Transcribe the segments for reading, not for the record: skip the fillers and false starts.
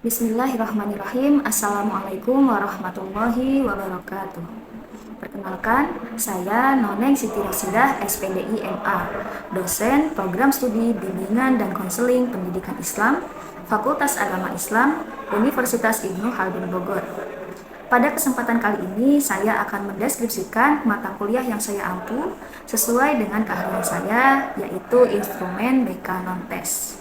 Bismillahirrahmanirrahim. Assalamualaikum warahmatullahi wabarakatuh. Perkenalkan, saya Noneng Siti Rosidah, SPDI MA, dosen Program Studi Bimbingan dan Konseling Pendidikan Islam, Fakultas Agama Islam, Universitas Ibnu Khaldun Bogor. Pada kesempatan kali ini, saya akan mendeskripsikan mata kuliah yang saya ampu sesuai dengan keahlian saya, yaitu Instrumen BK Non-TES.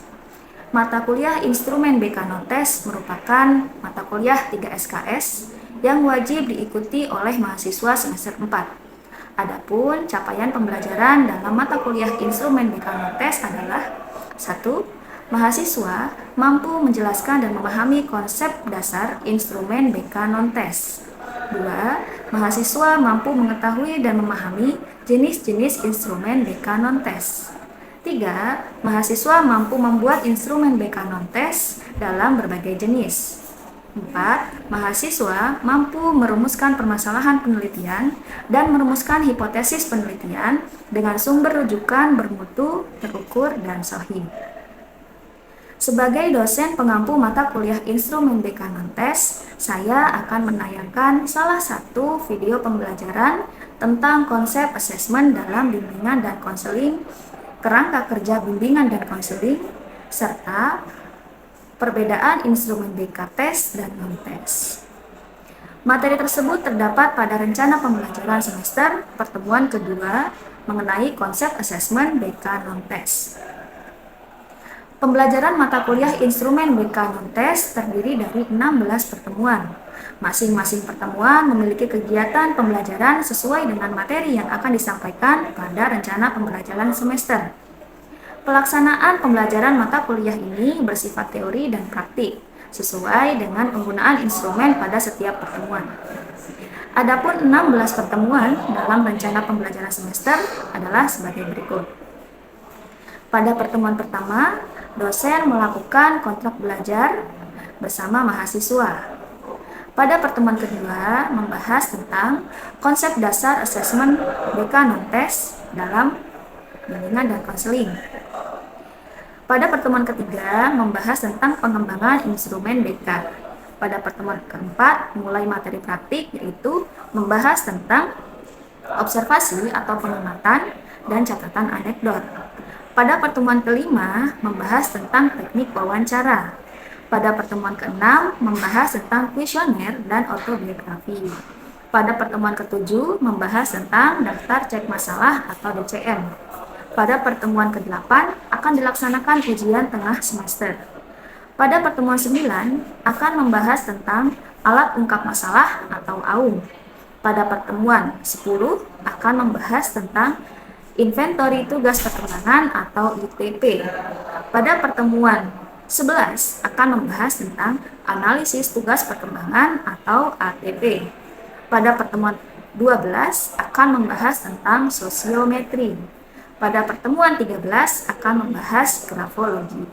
Mata kuliah Instrumen BK Non-TES merupakan mata kuliah 3 SKS yang wajib diikuti oleh mahasiswa semester 4. Adapun capaian pembelajaran dalam mata kuliah Instrumen BK Non-TES adalah 1. Mahasiswa mampu menjelaskan dan memahami konsep dasar Instrumen BK Non-TES. 2. Mahasiswa mampu mengetahui dan memahami jenis-jenis instrumen BK Non-TES. 3. Mahasiswa mampu membuat instrumen BK Non-TES dalam berbagai jenis. 4. Mahasiswa mampu merumuskan permasalahan penelitian dan merumuskan hipotesis penelitian dengan sumber rujukan bermutu, terukur, dan sahih. Sebagai dosen pengampu mata kuliah Instrumen BK Non-TES, saya akan menayangkan salah satu video pembelajaran tentang konsep asesmen dalam bimbingan dan konseling, kerangka kerja bimbingan dan konseling, serta perbedaan instrumen BK TES dan non-TES. Materi tersebut terdapat pada rencana pembelajaran semester pertemuan kedua mengenai konsep asesmen BK non-TES. Pembelajaran mata kuliah Instrumen BK Non-TES terdiri dari 16 pertemuan. Masing-masing pertemuan memiliki kegiatan pembelajaran sesuai dengan materi yang akan disampaikan pada rencana pembelajaran semester. Pelaksanaan pembelajaran mata kuliah ini bersifat teori dan praktik, sesuai dengan penggunaan instrumen pada setiap pertemuan. Adapun 16 pertemuan dalam rencana pembelajaran semester adalah sebagai berikut. Pada pertemuan pertama, dosen melakukan kontrak belajar bersama mahasiswa. Pada pertemuan kedua, membahas tentang konsep dasar asesmen BK Non-TES dalam bimbingan dan konseling. Pada pertemuan ketiga, membahas tentang pengembangan instrumen BK. Pada pertemuan keempat, mulai materi praktik, yaitu membahas tentang observasi atau pengamatan dan catatan anekdot. Pada pertemuan kelima, membahas tentang teknik wawancara. Pada pertemuan keenam, membahas tentang kuesioner dan autobiografi. Pada pertemuan ketujuh, membahas tentang daftar cek masalah atau DCM. Pada pertemuan ke-8, akan dilaksanakan ujian tengah semester. Pada pertemuan 9, akan membahas tentang alat ungkap masalah atau AUM. Pada pertemuan 10, akan membahas tentang inventory tugas perkembangan atau ITP. Pada pertemuan 11 akan membahas tentang analisis tugas perkembangan atau ATP. Pada pertemuan 12 akan membahas tentang sosiometri. Pada pertemuan 13 akan membahas grafologi.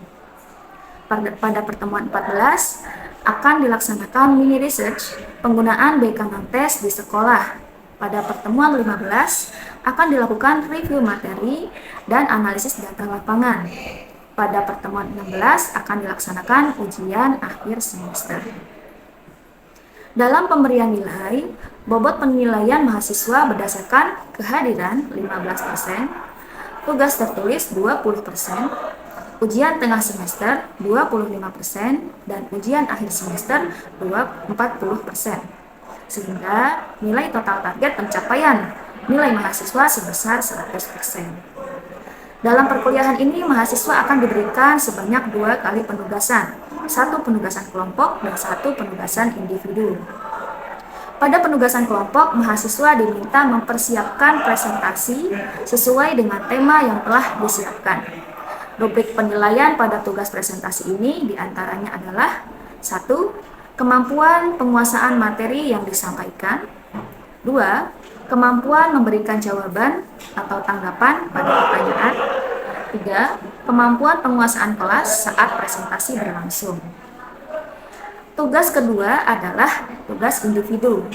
Pada pertemuan 14 akan dilaksanakan mini research penggunaan BK Non-TES di sekolah. Pada pertemuan 15 akan dilakukan review materi dan analisis data lapangan. Pada pertemuan 16 akan dilaksanakan ujian akhir semester. Dalam pemberian nilai, bobot penilaian mahasiswa berdasarkan kehadiran 15%, tugas tertulis 20%, ujian tengah semester 25%, dan ujian akhir semester 40%. Sehingga nilai total target pencapaian nilai mahasiswa sebesar 100%. Dalam perkuliahan ini, mahasiswa akan diberikan sebanyak 2 kali penugasan, 1 penugasan kelompok dan 1 penugasan individu. Pada penugasan kelompok, mahasiswa diminta mempersiapkan presentasi sesuai dengan tema yang telah disiapkan. Rubrik penilaian pada tugas presentasi ini diantaranya adalah 1. Kemampuan penguasaan materi yang disampaikan. 2. Kemampuan memberikan jawaban atau tanggapan pada pertanyaan. 3. Kemampuan penguasaan kelas saat presentasi berlangsung. Tugas kedua adalah tugas individu.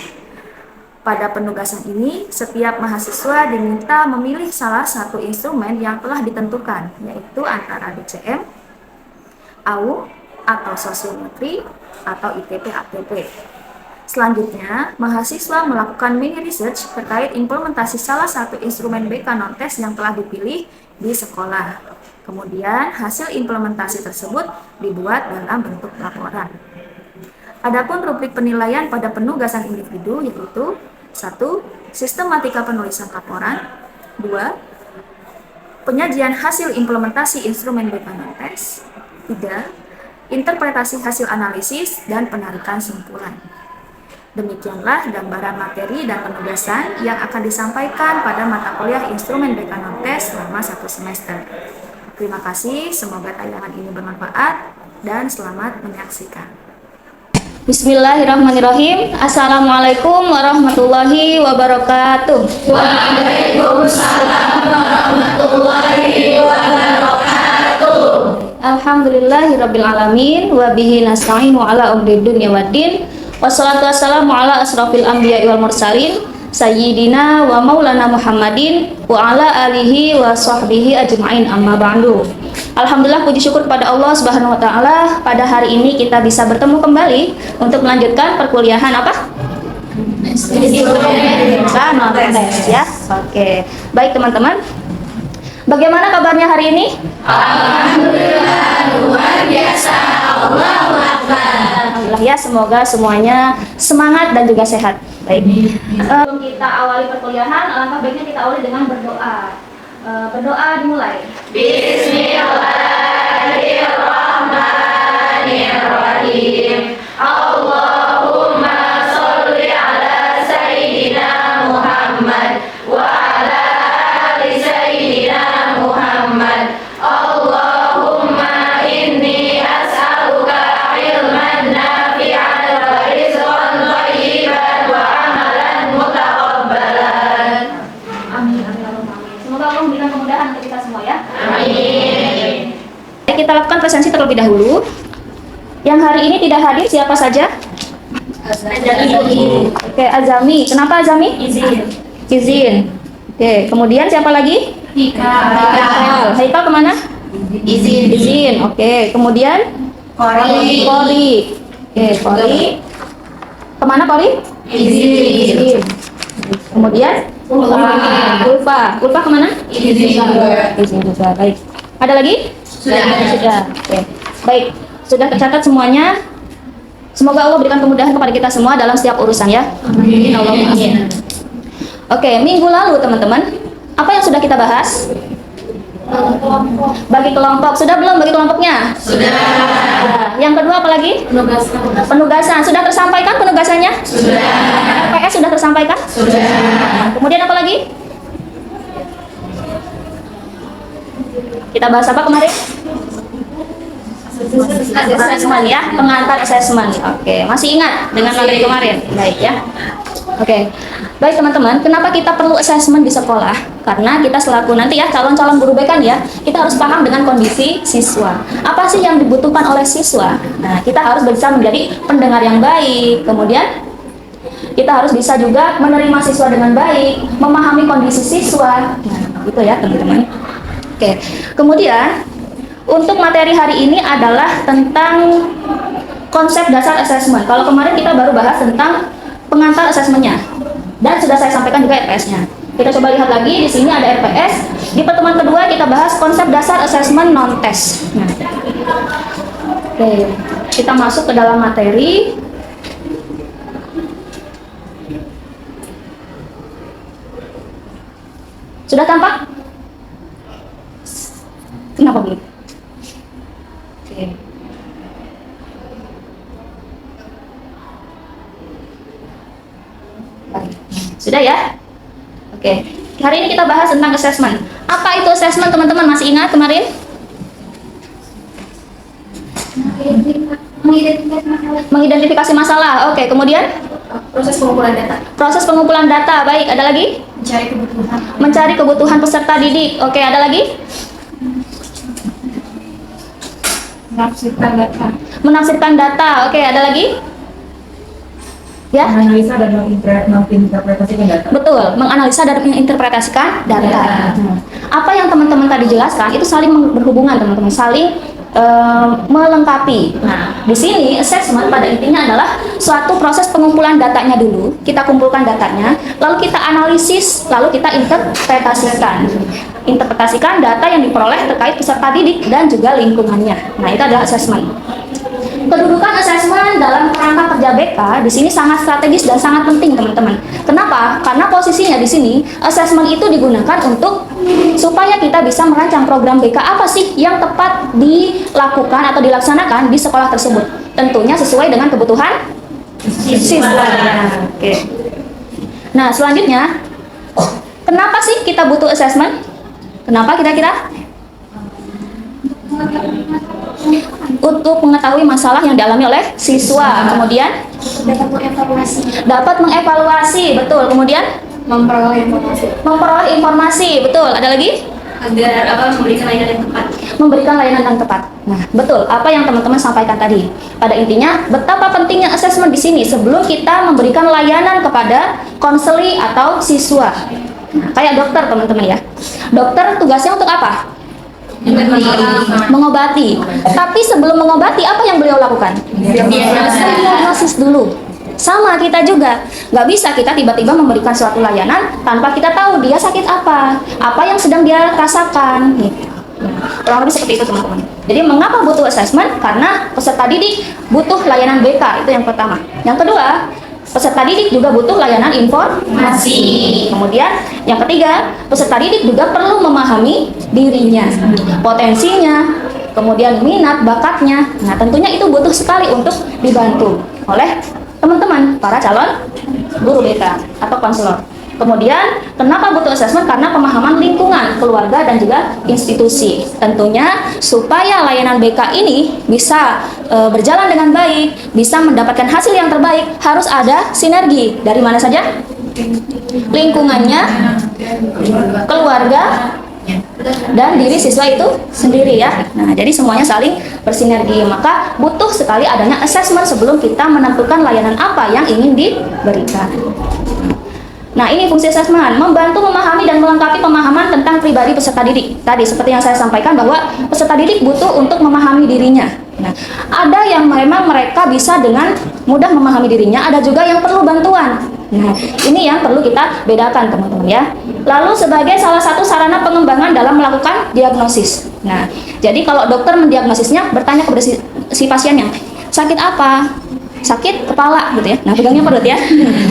Pada penugasan ini, setiap mahasiswa diminta memilih salah satu instrumen yang telah ditentukan, yaitu antara DCM, AU, atau sosiometri, atau ITP-ATP. Selanjutnya, mahasiswa melakukan mini research terkait implementasi salah satu instrumen BK non-tes yang telah dipilih di sekolah. Kemudian, hasil implementasi tersebut dibuat dalam bentuk laporan. Adapun rubrik penilaian pada penugasan individu yaitu 1. Sistematika penulisan laporan. 2. Penyajian hasil implementasi instrumen BK non-tes. 3. Interpretasi hasil analisis dan penarikan simpulan. Demikianlah gambaran materi dan penugasan yang akan disampaikan pada mata kuliah instrumen BK non-tes selama 1 semester. Terima kasih, semoga tayangan ini bermanfaat dan selamat menyaksikan. Bismillahirrahmanirrahim. Assalamualaikum warahmatullahi wabarakatuh. Waalaikumsalam warahmatullahi wabarakatuh. Alhamdulillahirabbil alamin wa bihi nasta'inu ala umri dunya waddin. Wassalatu wassalamu ala asrofil anbiya'i wal mursalin sayyidina wa maulana Muhammadin wa ala alihi wa sahbihi ajma'in, amma ba'du. Alhamdulillah, puji syukur kepada Allah Subhanahu wa taala, pada hari ini kita bisa bertemu kembali untuk melanjutkan perkuliahan apa? Non-tes ya. Oke. Baik teman-teman. Bagaimana kabarnya hari ini? Alhamdulillah, luar biasa. Allahu Akbar. Alhamdulillah ya, semoga semuanya semangat dan juga sehat. Baik. Sebelum kita awali perkuliahan, alangkah baiknya kita awali dengan berdoa. Berdoa dimulai. Bismillahirrahmanirrahim. Allahumma sholli ala sayyidina Muhammad wa ala ali sayyidina Muhammad. Allahumma inni as'aluka ilman nafi'an wa rizqan thayyiban wa amalan mutaqabbalan. Amin, amin, amin. Semoga Allah memberikan kemudahan untuk kita semua ya. Amin. Kita lakukan presensi terlebih dahulu. Yang hari ini tidak hadir siapa saja? Oke, Azami. Kenapa Azami? Izin. Oke, kemudian siapa lagi? Haikal. Haikal kemana? Izin. Oke, kemudian? Kori. Oke, Kori. Kemana Kori? Izin. Kemudian? Ulfa kemana? Izin juga. Baik. Ada lagi? Sudah. Oke. Baik. Sudah tercatat semuanya. Semoga Allah berikan kemudahan kepada kita semua dalam setiap urusan ya. Amin. Amin. Oke, minggu lalu teman-teman, apa yang sudah kita bahas? Bagi kelompok. Sudah belum bagi kelompoknya? Sudah. Yang kedua apa lagi? Penugasan. Sudah tersampaikan penugasannya? Sudah. RPS sudah tersampaikan? Sudah. Kemudian apa lagi? Kita bahas apa kemarin? Assessment ya, pengantar assessment. Oke, masih ingat dengan materi kemarin? Baik ya. Oke. Baik teman-teman, kenapa kita perlu assessment di sekolah? Karena kita selaku nanti ya calon-calon guru BK ya, kita harus paham dengan kondisi siswa. Apa sih yang dibutuhkan oleh siswa? Nah, kita harus bisa menjadi pendengar yang baik. Kemudian kita harus bisa juga menerima siswa dengan baik, memahami kondisi siswa. Nah, gitu ya teman-teman. Oke. Kemudian untuk materi hari ini adalah tentang konsep dasar assessment. Kalau kemarin kita baru bahas tentang pengantar assessmentnya dan sudah saya sampaikan juga RPS-nya. Kita coba lihat lagi, di sini ada RPS. Di pertemuan kedua kita bahas konsep dasar assessment non-tes. Nah. Oke, kita masuk ke dalam materi. Sudah tampak? Kenapa belum? Oke. Sudah ya? Oke. Hari ini kita bahas tentang assessment. Apa itu assessment teman-teman? Masih ingat kemarin? Mengidentifikasi masalah. Oke, kemudian? Proses pengumpulan data. Proses pengumpulan data. Baik, ada lagi? Mencari kebutuhan peserta didik. Oke, ada lagi? Menafsirkan data. Oke, ada lagi? Ya? Menganalisa dan menginterpretasikan data. Betul, menganalisa dan menginterpretasikan data. Apa yang teman-teman tadi jelaskan itu saling berhubungan teman-teman, saling melengkapi. Nah, di sini assessment pada intinya adalah suatu proses pengumpulan datanya dulu. Kita kumpulkan datanya, lalu kita analisis, lalu kita interpretasikan. Interpretasikan data yang diperoleh terkait peserta didik dan juga lingkungannya. Nah, itu adalah assessment. Kedudukan asesmen dalam kerangka kerja BK di sini sangat strategis dan sangat penting, teman-teman. Kenapa? Karena posisinya di sini asesmen itu digunakan untuk supaya kita bisa merancang program BK apa sih yang tepat dilakukan atau dilaksanakan di sekolah tersebut. Tentunya sesuai dengan kebutuhan siswa. Oke. Nah, selanjutnya, kenapa sih kita butuh asesmen? Kenapa kira-kira? Untuk mengetahui masalah yang dialami oleh siswa, kemudian dapat mengevaluasi, betul, kemudian memperoleh informasi, betul, ada lagi? Agar memberikan layanan yang tepat. Memberikan layanan yang tepat. Nah, betul, apa yang teman-teman sampaikan tadi. Pada intinya, betapa pentingnya asesmen di sini sebelum kita memberikan layanan kepada konseli atau siswa. Nah, kayak dokter, teman-teman ya. Dokter tugasnya untuk apa? Mengobati. Tapi sebelum mengobati, apa yang beliau lakukan? Diagnosis dulu. Sama kita juga, nggak bisa kita tiba-tiba memberikan suatu layanan tanpa kita tahu dia sakit apa yang sedang dia rasakan. Gitu. Kurang lebih seperti itu, teman-teman. Jadi mengapa butuh assessment? Karena peserta didik butuh layanan BK, itu yang pertama. Yang kedua, peserta didik juga butuh layanan informasi. Kemudian yang ketiga, peserta didik juga perlu memahami dirinya, potensinya, kemudian minat, bakatnya. Nah, tentunya itu butuh sekali untuk dibantu oleh teman-teman para calon guru BK atau konselor. Kemudian, kenapa butuh asesmen? Karena pemahaman lingkungan, keluarga, dan juga institusi. Tentunya, supaya layanan BK ini bisa berjalan dengan baik, bisa mendapatkan hasil yang terbaik, harus ada sinergi. Dari mana saja? Lingkungannya, keluarga, dan diri siswa itu sendiri ya. Nah, jadi semuanya saling bersinergi. Maka butuh sekali adanya asesmen sebelum kita menentukan layanan apa yang ingin diberikan. Nah, ini fungsi asesmen, membantu memahami dan melengkapi pemahaman tentang pribadi peserta didik. Tadi seperti yang saya sampaikan bahwa peserta didik butuh untuk memahami dirinya. Nah, ada yang memang mereka bisa dengan mudah memahami dirinya, ada juga yang perlu bantuan. Nah, ini yang perlu kita bedakan, teman-teman ya. Lalu sebagai salah satu sarana pengembangan dalam melakukan diagnosis. Nah, jadi kalau dokter mendiagnosisnya bertanya kepada si pasiennya, sakit apa? Sakit kepala gitu ya. Nah, pegangnya perut ya.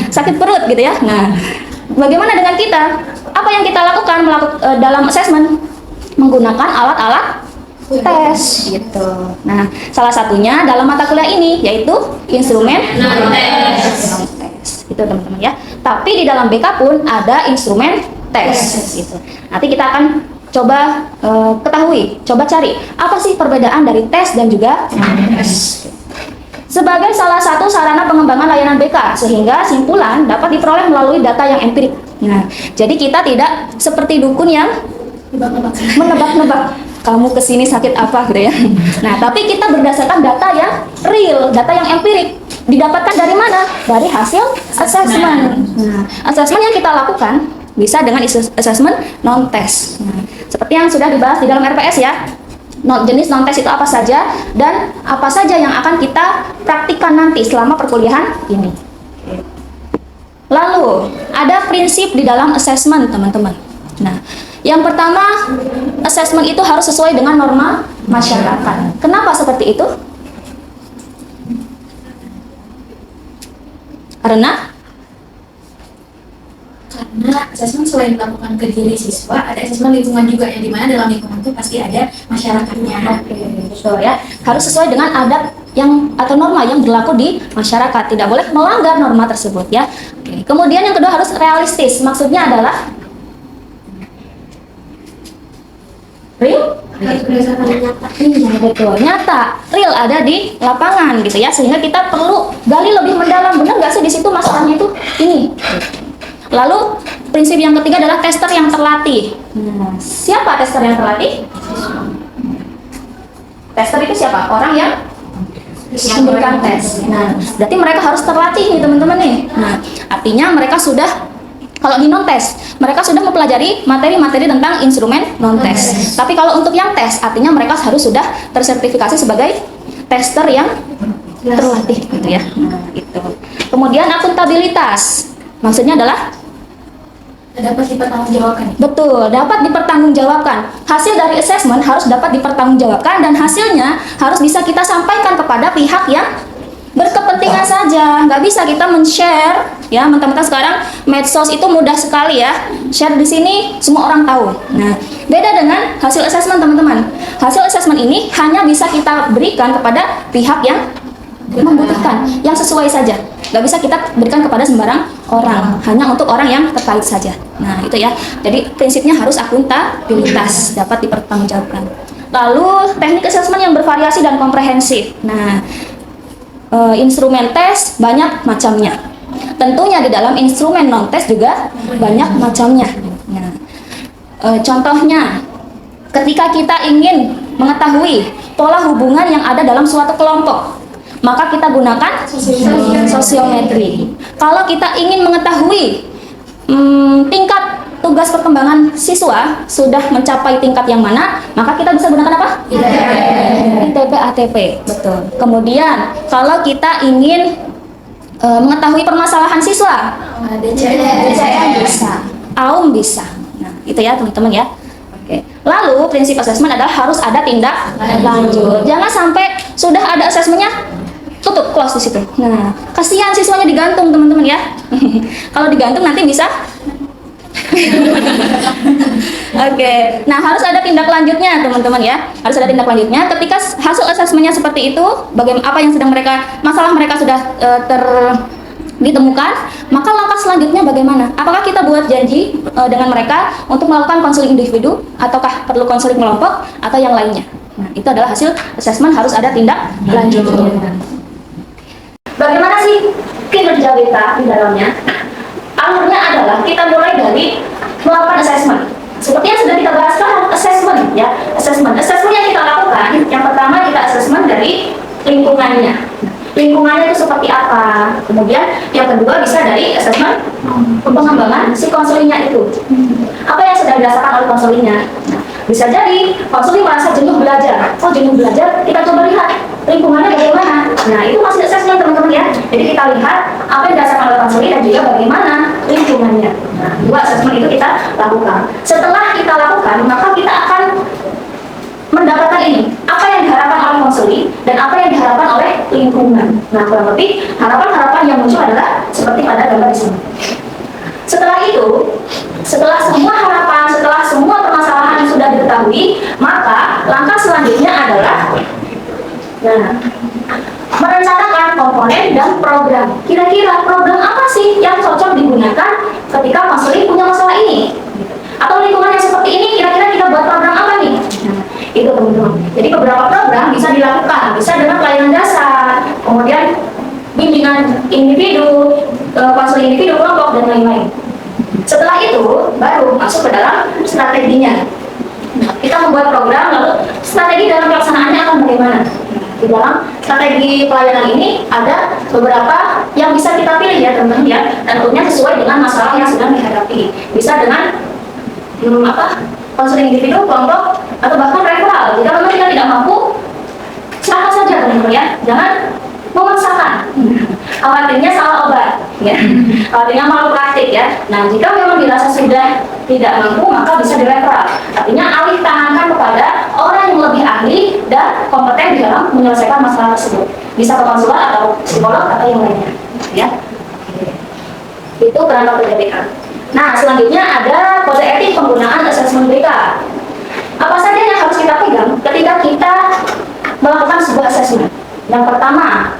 Sakit perut gitu ya. Nah, bagaimana dengan kita? Apa yang kita lakukan dalam asesmen? Menggunakan alat-alat tes gitu. Nah, salah satunya dalam mata kuliah ini yaitu instrumen non-tes. Itu teman-teman ya. Tapi di dalam BK pun ada instrumen tes gitu. Nanti kita akan coba ketahui, coba cari apa sih perbedaan dari tes dan juga tes. Sebagai salah satu sarana pengembangan layanan BK, sehingga simpulan dapat diperoleh melalui data yang empirik. Nah, jadi kita tidak seperti dukun yang menebak-nebak kamu kesini sakit apa gitu ya. Nah, tapi kita berdasarkan data yang real, data yang empirik. Didapatkan dari mana? Dari hasil assessment. Nah, assessment yang kita lakukan bisa dengan assessment non-tes. Nah, seperti yang sudah dibahas di dalam RPS ya. Jenis non-tes itu apa saja dan apa saja yang akan kita praktikkan nanti selama perkuliahan ini. Lalu ada prinsip di dalam assessment, teman-teman. Nah, yang pertama, assessment itu harus sesuai dengan norma masyarakat. Kenapa seperti itu? Karena asesmen selain dilakukan ke diri siswa, ada asesmen lingkungan juga yang dimana dalam lingkungan itu pasti ada masyarakatnya. Oke, betul ya. Harus sesuai dengan adat yang atau norma yang berlaku di masyarakat. Tidak boleh melanggar norma tersebut ya. Oke. Kemudian yang kedua harus realistis. Maksudnya adalah real. Berdasarkan nyata. Iya, betul. Nyata, real ada di lapangan gitu ya. Sehingga kita perlu gali lebih mendalam. Benar nggak sih di situ masalahnya itu ini? Lalu prinsip yang ketiga adalah tester yang terlatih. Nah, siapa tester yang terlatih? Tester itu siapa? Orang yang memberikan tes. Nah, berarti mereka harus terlatih nih teman-teman nih. Nah, artinya mereka sudah Kalau di non-tes, mereka sudah mempelajari materi-materi tentang instrumen non-tes. Tapi kalau untuk yang tes, artinya mereka harus sudah tersertifikasi sebagai tester yang terlatih gitu ya. Nah, itu. Kemudian akuntabilitas. Maksudnya adalah dapat dipertanggungjawabkan. betul, dapat dipertanggungjawabkan. Hasil dari assessment harus dapat dipertanggungjawabkan dan hasilnya harus bisa kita sampaikan kepada pihak yang berkepentingan saja. Nggak bisa kita men-share ya, teman-teman sekarang medsos itu mudah sekali ya. Share di sini semua orang tahu. Nah, beda dengan hasil assessment teman-teman. Hasil assessment ini hanya bisa kita berikan kepada pihak yang membutuhkan, yang sesuai saja. Nggak bisa kita berikan kepada sembarang orang, hanya untuk orang yang terkait saja. Nah, itu ya. Jadi prinsipnya harus akuntabilitas, dapat dipertanggungjawabkan. Lalu teknik assessment yang bervariasi dan komprehensif. Nah, instrumen tes banyak macamnya. Tentunya di dalam instrumen non-tes juga banyak macamnya. Nah, contohnya, ketika kita ingin mengetahui pola hubungan yang ada dalam suatu kelompok, maka kita gunakan sosiometri. Kalau kita ingin mengetahui tingkat tugas perkembangan siswa sudah mencapai tingkat yang mana, maka kita bisa gunakan apa? ITP, ATP, betul. Kemudian kalau kita ingin mengetahui permasalahan siswa, DCM bisa, AUM bisa. Nah, itu ya teman-teman ya. Oke. Lalu prinsip assessment adalah harus ada tindak lanjut. Jangan sampai sudah ada assessmentnya tutup, close di situ. Nah, kasihan siswanya digantung teman-teman ya. Kalau digantung nanti bisa. Oke, nah harus ada tindak lanjutnya teman-teman ya. Harus ada tindak lanjutnya. Ketika hasil asesmennya seperti itu, bagaimana apa yang sedang masalah mereka sudah ditemukan, maka langkah selanjutnya bagaimana? Apakah kita buat janji dengan mereka untuk melakukan konseling individu, ataukah perlu konseling kelompok atau yang lainnya? Nah, itu adalah hasil asesmen, harus ada tindak lanjutnya. Bagaimana sih kinerja kita di dalamnya? Alurnya adalah kita mulai dari melakukan assessment. Seperti yang sudah kita bahas sekarang, assessment ya. Assessment yang kita lakukan, yang pertama kita assessment dari lingkungannya. Lingkungannya itu seperti apa. Kemudian yang kedua bisa dari assessment pengembangan si konselingnya itu. Apa yang sedang dirasakan oleh konselingnya. Nah, bisa jadi konseling merasa jenuh belajar. Oh, jenuh belajar, kita coba lihat lingkungannya bagaimana. Nah, itu masih assessment teman-teman ya. Jadi kita lihat apa yang dirasakan oleh konseling dan juga bagaimana lingkungannya. Nah, dua assessment itu kita lakukan. Setelah kita lakukan, maka kita akan mendapatkan ini, apa yang diharapkan oleh konseling dan apa yang diharapkan oleh lingkungan. Nah, kurang lebih harapan-harapan yang muncul adalah seperti pada gambar di sini. Setelah itu, setelah semua harapan, setelah semua permasalahan yang sudah diketahui, maka langkah selanjutnya adalah merencanakan komponen dan program. Kira-kira program apa sih yang cocok digunakan ketika konseling punya masalah ini? Atau lingkungan yang seperti ini, kira-kira kita buat program apa nih? Nah, itu teman-teman. Jadi beberapa program bisa dilakukan, bisa dengan pelayanan dasar, kemudian bimbingan individu, konseling individu, kelompok, dan lain-lain. Setelah itu, baru masuk ke dalam strateginya. Nah, kita membuat program, lalu strategi dalam pelaksanaannya akan bagaimana? Di dalam strategi pelayanan ini ada beberapa yang bisa kita pilih ya teman-teman ya, tentunya sesuai dengan masalah yang sedang dihadapi. Bisa dengan konseling individu, kelompok, atau bahkan referral. Jika memang kita tidak mampu, silakan saja teman-teman ya, jangan memaksakan. Khawatirnya salah obat, ya. Khawatirnya malu praktik ya. Nah, jika memang dirasa sudah tidak mampu, maka bisa direferral. Artinya alih tangankan kepada orang yang lebih ahli dan kompeten di dalam menyelesaikan masalah tersebut. Bisa ke konselor atau psikolog atau yang lainnya, ya. Itu peran pekerja BK. Nah, selanjutnya ada kode etik penggunaan asesmen BK. Apa saja yang harus kita pegang ketika kita melakukan sebuah asesmen? Yang pertama,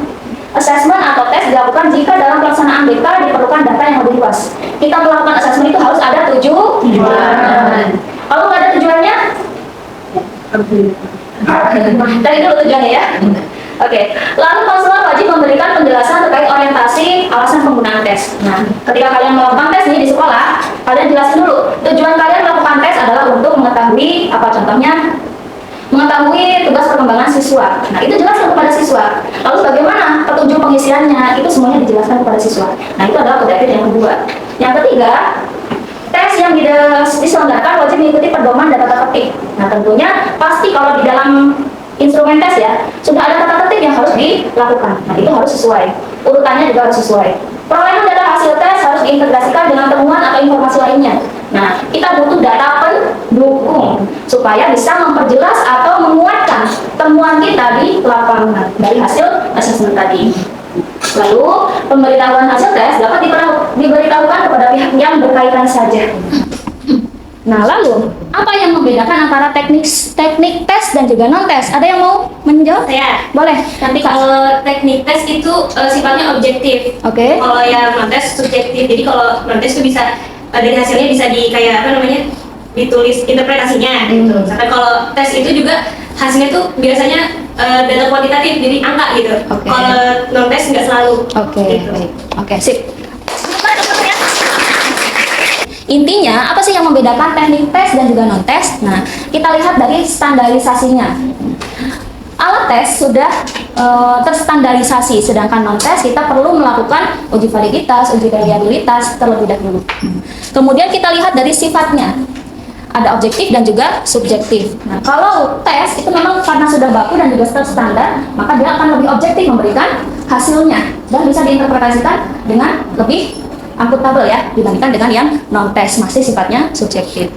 asesmen atau tes dilakukan jika dalam pelaksanaan BK diperlukan data yang lebih luas. Kita melakukan asesmen itu harus ada tujuan. Kalau nggak ada tujuannya, dari dulu tujuannya ya. Oke, lalu konselor wajib memberikan penjelasan terkait orientasi alasan penggunaan tes. Nah, ketika kalian melakukan tes ini di sekolah, kalian jelasin dulu tujuan kalian melakukan tes adalah untuk mengetahui apa contohnya, mengetahui tugas perkembangan siswa. Nah, itu jelaskan kepada siswa. Lalu bagaimana petunjuk pengisiannya, itu semuanya dijelaskan kepada siswa. Nah, itu adalah kode etik yang kedua. Yang ketiga, yang diselenggarakan wajib mengikuti pedoman dan tata tertib. Nah, tentunya pasti kalau di dalam instrumen tes ya, sudah ada tata tertib yang harus dilakukan. Nah, itu harus sesuai. Urutannya juga harus sesuai. Perolehan data hasil tes harus diintegrasikan dengan temuan atau informasi lainnya. Nah, kita butuh data pendukung supaya bisa memperjelas atau menguatkan temuan kita di lapangan dari hasil asesmen tadi. Lalu, pemberitahuan hasil tes dapat diberitahukan kepada pihak yang berkaitan saja. Nah, lalu apa yang membedakan antara teknik tes dan juga non tes? Ada yang mau menjawab? Saya. Boleh. Nanti Kak. Kalau teknik tes itu sifatnya objektif. Oke. Kalau yang non tes subjektif. Jadi kalau non tes itu bisa dari hasilnya bisa kayak apa namanya, ditulis interpretasinya gitu. Sampai kalau tes itu juga hasilnya tuh biasanya data kuantitatif, jadi angka gitu. Oke. Kalau non tes nggak selalu. Oke. Gitu. Baik. Oke, sip. Intinya, apa sih yang membedakan teknik tes dan juga non tes? Nah, kita lihat dari standarisasinya. Alat tes sudah terstandarisasi, sedangkan non tes kita perlu melakukan uji validitas, uji reliabilitas terlebih dahulu. Kemudian kita lihat dari sifatnya. Ada objektif dan juga subjektif. Nah, kalau tes itu memang karena sudah baku dan juga terstandar, maka dia akan lebih objektif memberikan hasilnya dan bisa diinterpretasikan dengan lebih akuntabel ya dibandingkan dengan yang non tes, masih sifatnya subjektif.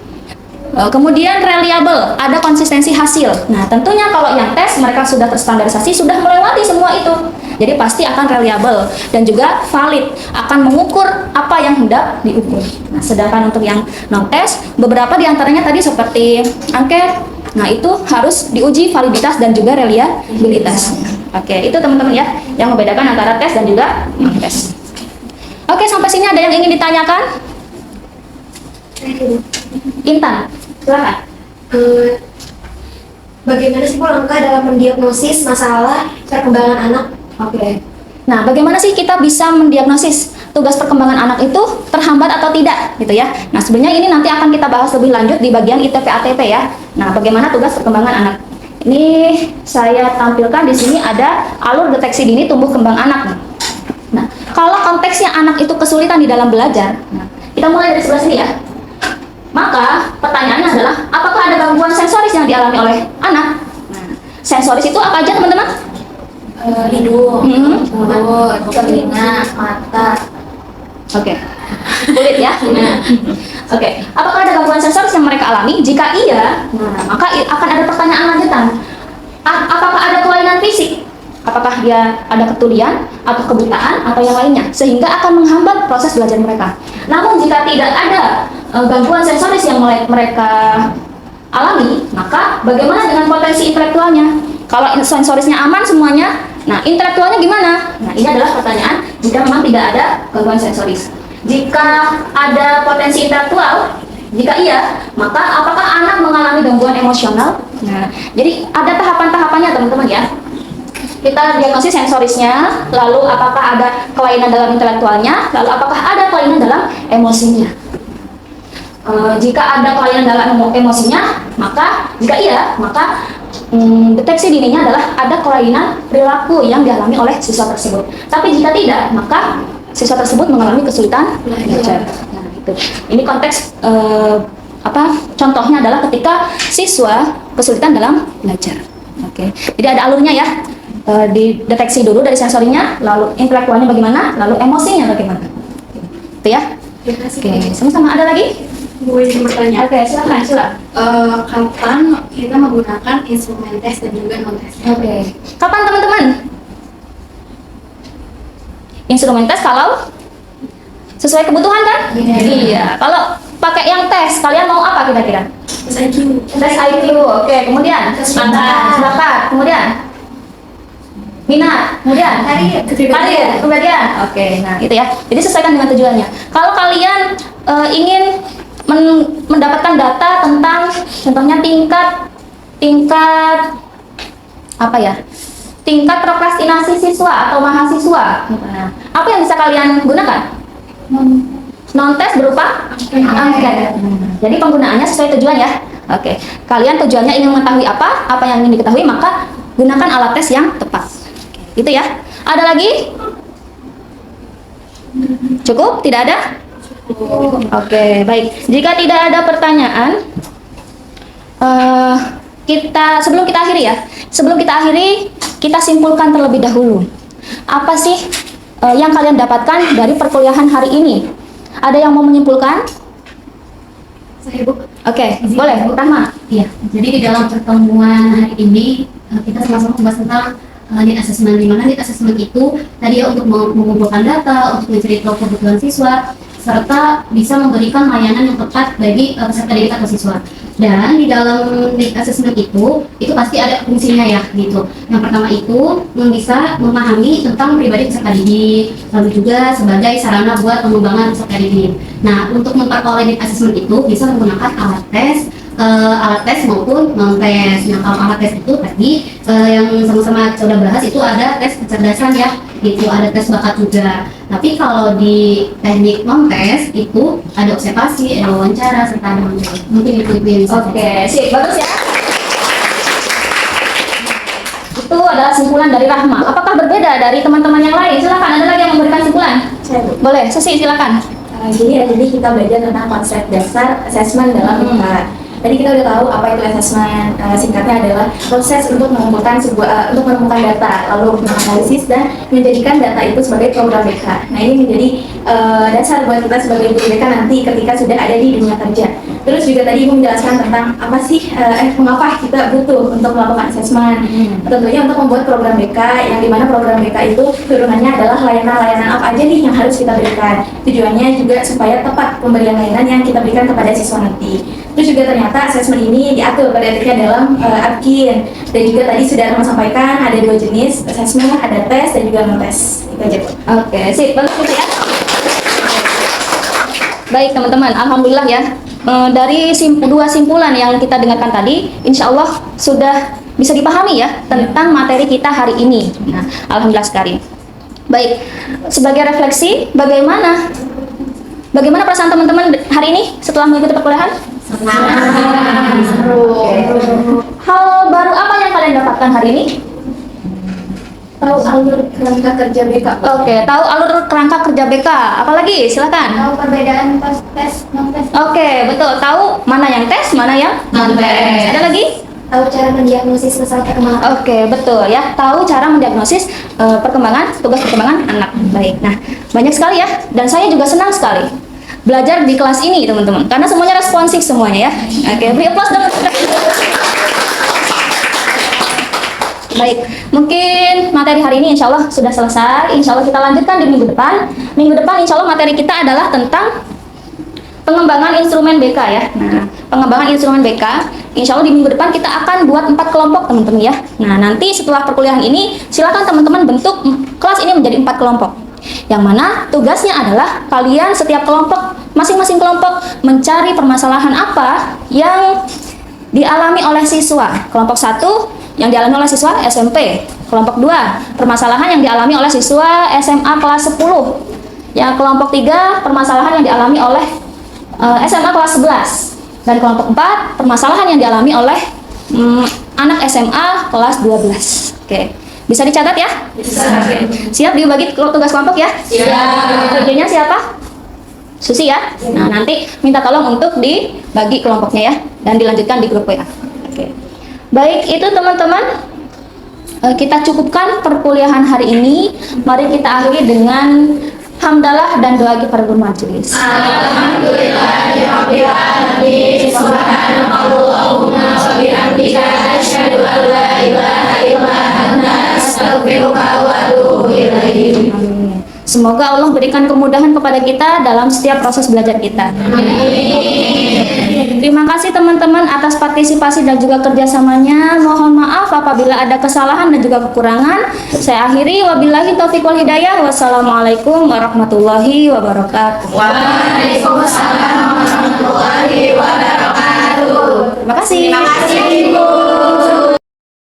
Kemudian reliable, ada konsistensi hasil. Nah, tentunya kalau yang tes mereka sudah terstandarisasi, sudah melewati semua itu. Jadi pasti akan reliable dan juga valid, akan mengukur apa yang hendak diukur. Nah, sedangkan untuk yang non tes, beberapa diantaranya tadi seperti angket. Nah, itu harus diuji validitas dan juga reliabilitas. Oke, itu teman-teman ya yang membedakan antara tes dan juga non tes. Oke, sampai sini ada yang ingin ditanyakan? Intan, silakan. Bagaimana sih Bu langkah dalam mendiagnosis masalah perkembangan anak? Oke. Nah, bagaimana sih kita bisa mendiagnosis tugas perkembangan anak itu terhambat atau tidak, gitu ya? Nah, sebenarnya ini nanti akan kita bahas lebih lanjut di bagian ITP ATP ya. Nah, bagaimana tugas perkembangan anak? Ini saya tampilkan di sini ada alur deteksi dini tumbuh kembang anak. Nah, kalau konteksnya anak itu kesulitan di dalam belajar, nah, kita mulai dari sebelah sini ya. Maka pertanyaannya adalah, apakah ada gangguan sensoris yang dialami oleh anak? Nah, sensoris itu apa aja teman-teman? Hidung, mulut, telinga, mata. Oke. Kulit ya. Oke. Apakah ada gangguan sensoris yang mereka alami? Jika iya, nah, maka akan ada pertanyaan lanjutan. Apakah ada kelainan fisik? Apakah dia ada ketulian atau kebutaan atau yang lainnya sehingga akan menghambat proses belajar mereka. Namun jika tidak ada gangguan sensoris yang mereka alami, maka bagaimana dengan potensi intelektualnya? Kalau sensorisnya aman semuanya, nah intelektualnya gimana? Nah, ini adalah pertanyaan jika memang tidak ada gangguan sensoris. Jika ada potensi intelektual, jika iya, maka apakah anak mengalami gangguan emosional? Nah, jadi ada tahapan-tahapannya teman-teman ya. Kita diagnosis sensorisnya, lalu apakah ada kelainan dalam intelektualnya, lalu apakah ada kelainan dalam emosinya. Jika ada kelainan dalam emosinya, maka jika iya, maka deteksi dininya adalah ada kelainan perilaku yang dialami oleh siswa tersebut. Tapi jika tidak, maka siswa tersebut mengalami kesulitan belajar. Nah, itu. Ini konteks contohnya adalah ketika siswa kesulitan dalam belajar. Oke. Jadi ada alurnya ya. Dideteksi dulu dari sensorinya, lalu intelektualnya bagaimana, lalu emosinya bagaimana. Itu ya. Oke, sama-sama ada lagi? Bu izin bertanya. Oke, silakan. Kapan kita menggunakan instrumen tes dan juga non tes? Oke. Kapan teman-teman? Instrumen tes kalau sesuai kebutuhan kan? Iya. Kalau pakai yang tes, kalian mau apa kira-kira? Tes IQ. Tes IQ. Oke, kemudian bakat. Kemudian minat, kemudian karir, kemudian oke, nah itu ya. Jadi sesuaikan dengan tujuannya. Kalau kalian ingin mendapatkan data tentang contohnya tingkat apa ya, tingkat prokrastinasi siswa atau mahasiswa, nah, apa yang bisa kalian gunakan? Non tes berupa angket. Jadi penggunaannya sesuai tujuan ya. Oke, kalian tujuannya ingin mengetahui apa yang ingin diketahui, maka gunakan alat tes yang tepat. Gitu ya. Ada lagi? Cukup? Tidak ada? Oke, baik. Jika tidak ada pertanyaan, sebelum kita akhiri, kita simpulkan terlebih dahulu. Apa sih yang kalian dapatkan dari perkuliahan hari ini? Ada yang mau menyimpulkan? Saya Bu. Oke, boleh. Rahma. Iya, jadi di dalam pertemuan hari ini kita sama-sama membahas tentang need assessment, di mana need assessment itu tadi ya untuk mengumpulkan data, untuk mencari tahu kebutuhan siswa, serta bisa memberikan layanan yang tepat bagi peserta didik atau siswa. Dan di dalam need assessment itu pasti ada fungsinya ya gitu. Yang pertama itu bisa memahami tentang pribadi peserta didik, lalu juga sebagai sarana buat pengembangan peserta didik. Nah, untuk memperoleh need assessment itu bisa menggunakan alat tes maupun non tes. Nah, kalau alat tes itu tadi yang sama-sama sudah bahas itu ada tes kecerdasan ya, gitu, ada tes bakat juga. Tapi kalau di teknik non tes itu ada observasi, ada wawancara, serta ada materi. Mungkin itu yang bisa. Oke, sip, bagus ya. Itu adalah simpulan dari Rahma. Apakah berbeda dari teman-teman yang lain? Silakan, ada lagi yang memberikan simpulan? Boleh, Susi silakan. Jadi kita belajar tentang konsep dasar asesmen dalam IPA. Tadi kita udah tahu apa itu asesmen, singkatnya adalah proses untuk mengumpulkan untuk menemukan data, lalu menganalisis dan menjadikan data itu sebagai program BK. Nah, ini menjadi dasar buat kita sebagai guru BK nanti ketika sudah ada di dunia kerja. Terus juga tadi Ibu menjelaskan tentang apa sih, mengapa kita butuh untuk melakukan asesmen. Tentunya untuk membuat program BK, yang dimana program BK itu turunannya adalah layanan-layanan apa aja nih yang harus kita berikan. Tujuannya juga supaya tepat pemberian layanan yang kita berikan kepada siswa nanti. Terus juga ternyata asesmen ini diatur pada etiknya dalam APKIN. Dan juga tadi sudah Rahma sampaikan ada 2 jenis asesmen, ada tes dan juga non tes. Itu aja Bu. Oke, sip, bagus ya. Baik teman-teman, alhamdulillah ya. Dari 2 simpulan yang kita dengarkan tadi, insya Allah sudah bisa dipahami ya tentang materi kita hari ini. Nah, alhamdulillah sekali. Baik, sebagai refleksi, bagaimana perasaan teman-teman hari ini setelah mengikuti perkuliahan? Hal baru apa yang kalian dapatkan hari ini? Tahu alur kerangka kerja BK. Oke, tahu alur kerangka kerja BK. Apalagi? Silakan. Tahu perbedaan pas tes, non tes. Oke, betul. Tahu mana yang tes, mana yang non tes. Ada lagi? Tahu cara mendiagnosis masalah perkembangan. Oke, betul ya. Tahu cara mendiagnosis tugas perkembangan anak. Baik. Nah, banyak sekali ya. Dan saya juga senang sekali belajar di kelas ini, teman-teman. Karena semuanya responsif semuanya ya. Oke, beri applause dong. Baik, mungkin materi hari ini insya Allah sudah selesai. Insya Allah kita lanjutkan di minggu depan. Minggu depan insya Allah materi kita adalah tentang pengembangan instrumen BK ya. Nah, pengembangan instrumen BK, insya Allah di minggu depan kita akan buat 4 kelompok teman-teman ya. Nah, nanti setelah perkuliahan ini, silakan teman-teman bentuk kelas ini menjadi 4 kelompok. Yang mana tugasnya adalah kalian setiap kelompok, masing-masing kelompok mencari permasalahan apa yang dialami oleh siswa. Kelompok 1 yang dialami oleh siswa SMP. Kelompok 2, permasalahan yang dialami oleh siswa SMA kelas 10. Yang kelompok 3, permasalahan yang dialami oleh SMA kelas 11. Dan kelompok 4, permasalahan yang dialami oleh anak SMA kelas 12. Oke. Bisa dicatat ya? Bisa. Siap dibagi tugas kelompok ya? Siap. Kerjanya siapa? Susi ya? Nah, nanti minta tolong untuk dibagi kelompoknya ya. Dan dilanjutkan di grup WA. Oke. Baik, itu teman-teman. Kita cukupkan perkuliahan hari ini. Mari kita akhiri dengan hamdalah dan doa kifaratul majelis. Alhamdulillahirabbil alamin. Subhanakallahumma wa bihamdika asyhadu an la ilaha illa anta astaghfiruka wa atubu ilaik. Semoga Allah berikan kemudahan kepada kita dalam setiap proses belajar kita. Terima kasih teman-teman atas partisipasi dan juga kerjasamanya. Mohon maaf apabila ada kesalahan dan juga kekurangan. Saya akhiri, wabillahi taufiq wal hidayah. Wassalamualaikum warahmatullahi wabarakatuh. Waalaikumsalam warahmatullahi wabarakatuh. Terima kasih. Terima kasih, Bu.